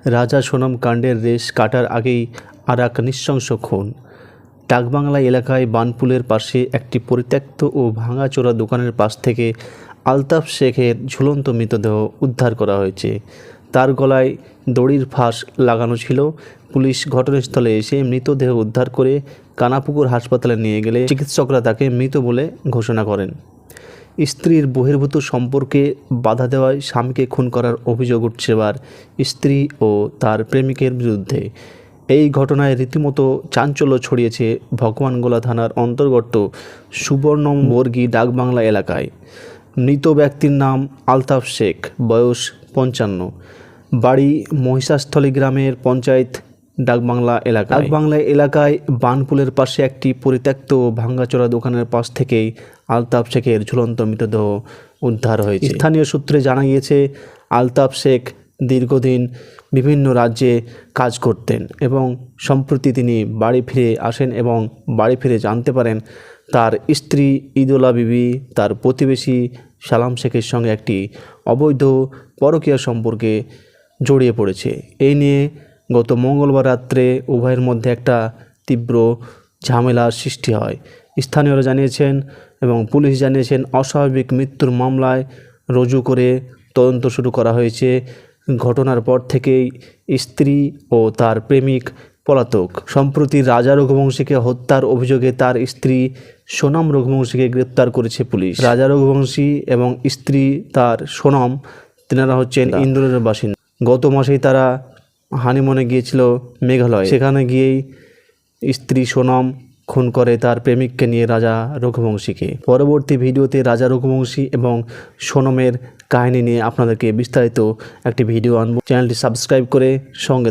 রাজা সোনাম কাণ্ডের রেশ কাটার আগেই আর এক নৃশংস খুন। ডাকবাংলা এলাকায় বানপুলের পাশে একটি পরিত্যক্ত ও ভাঙাচোরা দোকানের পাশ থেকে আলতাফ শেখের ঝুলন্ত মৃতদেহ উদ্ধার করা হয়েছে। তার গলায় দড়ির ফাঁস লাগানো ছিল। পুলিশ ঘটনাস্থলে এসে মৃতদেহ উদ্ধার করে কানাপুকুর হাসপাতালে নিয়ে গেলে চিকিৎসকরা তাকে মৃত বলে ঘোষণা করেন। স্ত্রীর বহির্ভূত সম্পর্কে বাধা দেওয়ায় স্বামীকে খুন করার অভিযোগ উঠছে এবার স্ত্রী ও তার প্রেমিকের বিরুদ্ধে। এই ঘটনায় রীতিমতো চাঞ্চল্য ছড়িয়েছে ভগবানগোলা থানার অন্তর্গত সুবর্ণবর্গী ডাকবাংলা এলাকায়। মৃত ব্যক্তির নাম আলতাফ শেখ, বয়স 55, বাড়ি মহিষাস্থলী গ্রামের পঞ্চায়েত ডাকবাংলা এলাকা। ডাকবাংলা এলাকায় বানপুলের পাশে একটি পরিত্যক্ত ও ভাঙ্গাচোরা দোকানের পাশ থেকেই আলতাফ শেখের ঝুলন্ত মৃতদেহ উদ্ধার হয়েছে। স্থানীয় সূত্রে জানা গিয়েছে, আলতাফ শেখ দীর্ঘদিন বিভিন্ন রাজ্যে কাজ করতেন এবং সম্প্রতি তিনি বাড়ি ফিরে আসেন এবং বাড়ি ফিরে জানতে পারেন তার স্ত্রী ইদোলা বিবি তার প্রতিবেশী সালাম শেখের সঙ্গে একটি অবৈধ পরকীয়া সম্পর্কে জড়িয়ে পড়েছে। এই নিয়ে গত মঙ্গলবার রাত্রে উভয়ের মধ্যে একটা তীব্র ঝামেলার সৃষ্টি হয়। স্থানীয়রা জানিয়েছেন এবং পুলিশ জানিয়েছেন, অস্বাভাবিক মৃত্যুর মামলায় রুজু করে তদন্ত শুরু করা হয়েছে। ঘটনার পর থেকেই স্ত্রী ও তার প্রেমিক পলাতক। সম্প্রতি রাজা রঘুবংশীকে হত্যার অভিযোগে তার স্ত্রী সোনাম রঘুবংশীকে গ্রেপ্তার করেছে পুলিশ। রাজা রঘুবংশী এবং স্ত্রী তার সোনাম, তেনারা হচ্ছেন ইন্দোরের বাসিন্দা। গত মাসেই তারা হানিমুনে গিয়েছিল মেঘালয়। সেখানে গিয়েই স্ত্রী সোনাম খুন করে তার প্রেমিককে নিয়ে রাজা রঘুবংশীকে। পরবর্তী ভিডিওতে রাজা রঘুবংশী এবং সোনমের কাহিনী নিয়ে আপনাদেরকে বিস্তারিত একটি ভিডিও আনবো। চ্যানেলটি সাবস্ক্রাইব করে সঙ্গে